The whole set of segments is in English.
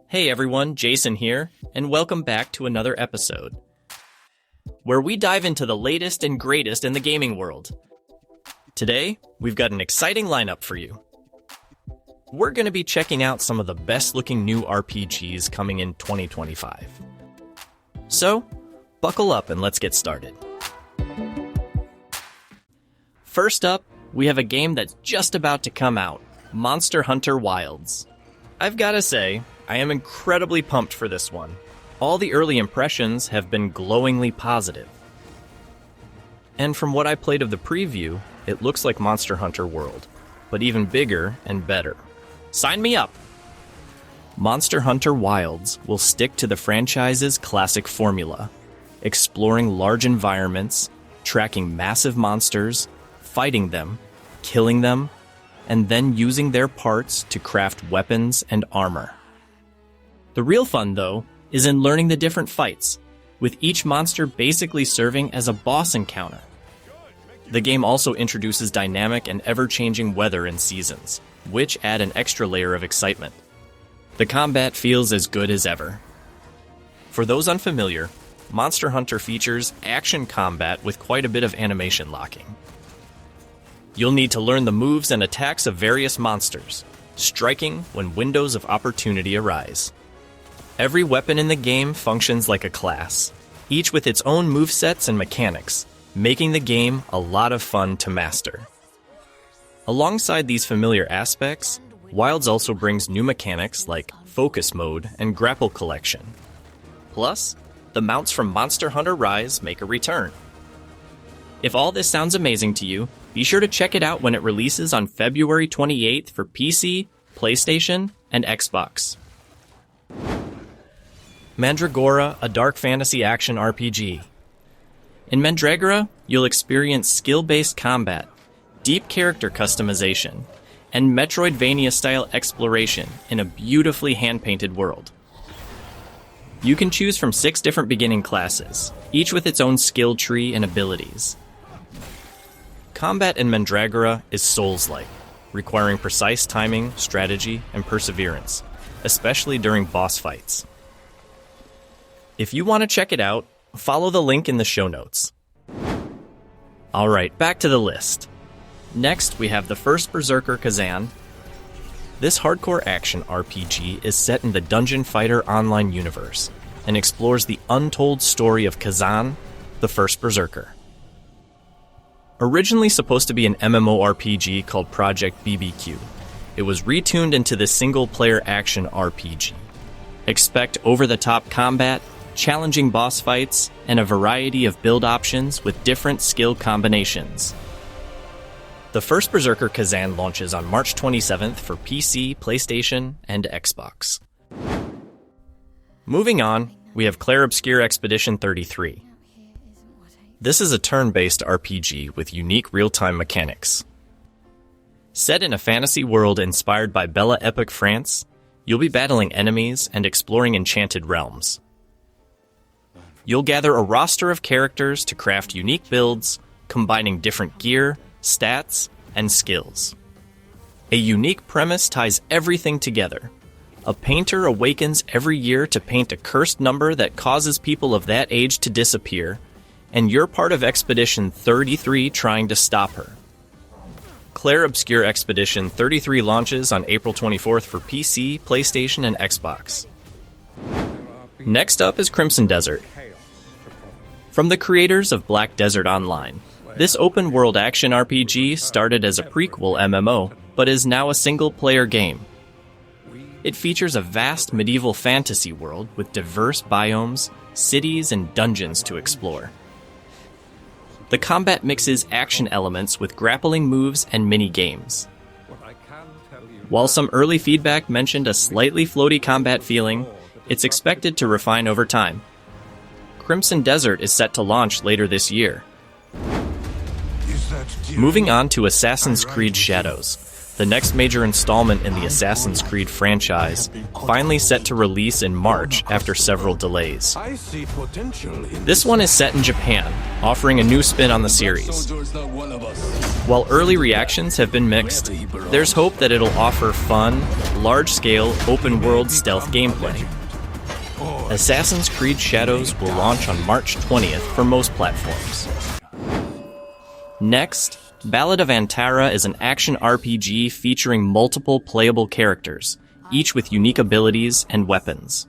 Hey everyone, Jason here, and welcome back to another episode, where we dive into the latest and greatest in the gaming world. Today, we've got an exciting lineup for you. We're going to be checking out some of the best-looking new RPGs coming in 2025. So, buckle up and let's get started. First up, we have a game that's just about to come out, Monster Hunter Wilds. I've gotta say, I am incredibly pumped for this one. All the early impressions have been glowingly positive. And from what I played of the preview, it looks like Monster Hunter World, but even bigger and better. Sign me up! Monster Hunter Wilds will stick to the franchise's classic formula, exploring large environments, tracking massive monsters, fighting them, killing them, and then using their parts to craft weapons and armor. The real fun, though, is in learning the different fights, with each monster basically serving as a boss encounter. The game also introduces dynamic and ever-changing weather and seasons, which add an extra layer of excitement. The combat feels as good as ever. For those unfamiliar, Monster Hunter features action combat with quite a bit of animation locking. You'll need to learn the moves and attacks of various monsters, striking when windows of opportunity arise. Every weapon in the game functions like a class, each with its own movesets and mechanics, making the game a lot of fun to master. Alongside these familiar aspects, Wilds also brings new mechanics like Focus Mode and Grapple Collection. Plus, the mounts from Monster Hunter Rise make a return. If all this sounds amazing to you, be sure to check it out when it releases on February 28th for PC, PlayStation, and Xbox. Mandragora, a dark fantasy action RPG. In Mandragora, you'll experience skill-based combat, deep character customization, and Metroidvania-style exploration in a beautifully hand-painted world. You can choose from 6 different beginning classes, each with its own skill tree and abilities. Combat in Mandragora is Souls-like, requiring precise timing, strategy, and perseverance, especially during boss fights. If you want to check it out, follow the link in the show notes. Alright, back to the list. Next, we have the first Berserker Kazan. This hardcore action RPG is set in the Dungeon Fighter Online universe and explores the untold story of Kazan, the first Berserker. Originally supposed to be an MMORPG called Project BBQ, it was retuned into the single-player action RPG. Expect over-the-top combat, challenging boss fights, and a variety of build options with different skill combinations. The first Berserker Kazan launches on March 27th for PC, PlayStation, and Xbox. Moving on, we have Clair Obscur Expedition 33. This is a turn-based RPG with unique real-time mechanics. Set in a fantasy world inspired by Belle Epoque France, you'll be battling enemies and exploring enchanted realms. You'll gather a roster of characters to craft unique builds, combining different gear, stats, and skills. A unique premise ties everything together. A painter awakens every year to paint a cursed number that causes people of that age to disappear, and you're part of Expedition 33 trying to stop her. Clair Obscur Expedition 33 launches on April 24th for PC, PlayStation, and Xbox. Next up is Crimson Desert. From the creators of Black Desert Online, this open-world action RPG started as a prequel MMO, but is now a single-player game. It features a vast medieval fantasy world with diverse biomes, cities, and dungeons to explore. The combat mixes action elements with grappling moves and mini-games. While some early feedback mentioned a slightly floaty combat feeling, it's expected to refine over time. Crimson Desert is set to launch later this year. Is there Moving on to Assassin's Creed Shadows, the next major installment in the Assassin's Creed franchise, finally set to release in March after several delays. This one is set in Japan, offering a new spin on the series. While early reactions have been mixed, there's hope that it'll offer fun, large-scale, open-world stealth gameplay. Assassin's Creed Shadows will launch on March 20th for most platforms. Next, Ballad of Antara is an action RPG featuring multiple playable characters, each with unique abilities and weapons.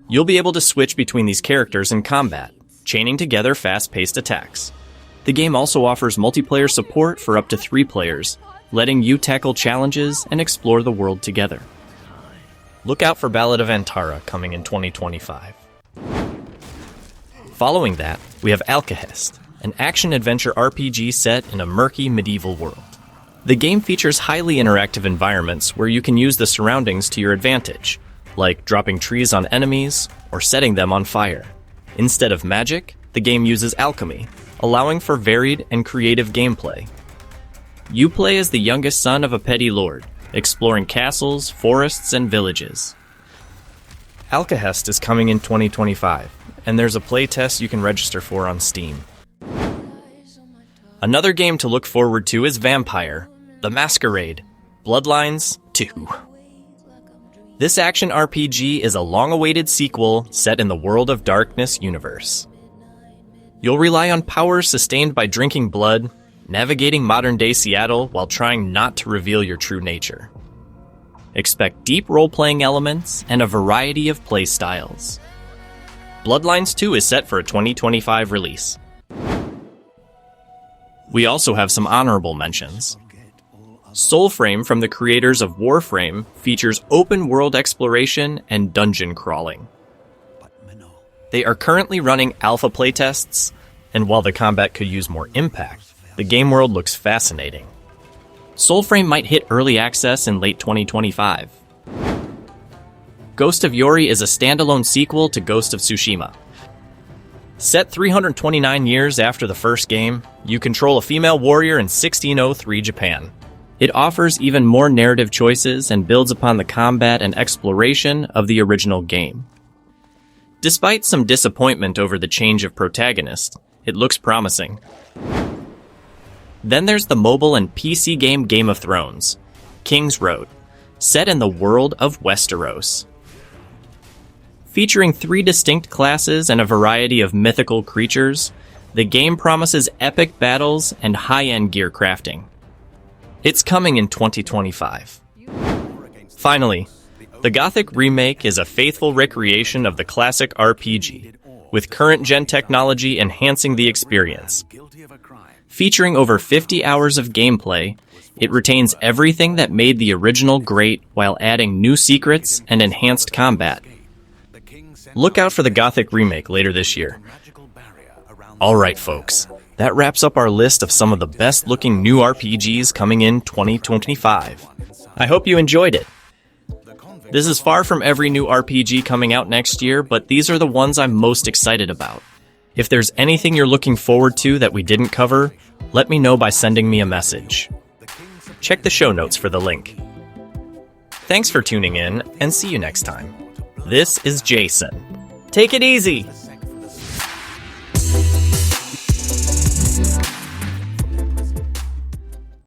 You'll be able to switch between these characters in combat, chaining together fast-paced attacks. The game also offers multiplayer support for up to 3 players, letting you tackle challenges and explore the world together. Look out for Ballad of Antara coming in 2025. Following that, we have Alcahest, an action-adventure RPG set in a murky medieval world. The game features highly interactive environments where you can use the surroundings to your advantage, like dropping trees on enemies or setting them on fire. Instead of magic, the game uses alchemy, allowing for varied and creative gameplay. You play as the youngest son of a petty lord, exploring castles, forests, and villages. Alcahest is coming in 2025, and there's a playtest you can register for on Steam. Another game to look forward to is Vampire: The Masquerade – Bloodlines 2. This action RPG is a long-awaited sequel set in the World of Darkness universe. You'll rely on powers sustained by drinking blood, navigating modern-day Seattle while trying not to reveal your true nature. Expect deep role-playing elements and a variety of play styles. Bloodlines 2 is set for a 2025 release. We also have some honorable mentions. Soulframe, from the creators of Warframe, features open-world exploration and dungeon crawling. They are currently running alpha playtests, and while the combat could use more impact, the game world looks fascinating. Soulframe might hit early access in late 2025. Ghost of Yori is a standalone sequel to Ghost of Tsushima. Set 329 years after the first game, you control a female warrior in 1603 Japan. It offers even more narrative choices and builds upon the combat and exploration of the original game. Despite some disappointment over the change of protagonist, it looks promising. Then there's the mobile and PC game Game of Thrones, King's Road, set in the world of Westeros. Featuring 3 distinct classes and a variety of mythical creatures, the game promises epic battles and high-end gear crafting. It's coming in 2025. Finally, the Gothic remake is a faithful recreation of the classic RPG, with current-gen technology enhancing the experience. Featuring over 50 hours of gameplay, it retains everything that made the original great while adding new secrets and enhanced combat. Look out for the Gothic remake later this year. Alright folks, that wraps up our list of some of the best looking new RPGs coming in 2025. I hope you enjoyed it. This is far from every new RPG coming out next year, but these are the ones I'm most excited about. If there's anything you're looking forward to that we didn't cover, let me know by sending me a message. Check the show notes for the link. Thanks for tuning in, and see you next time. This is Jason. Take it easy!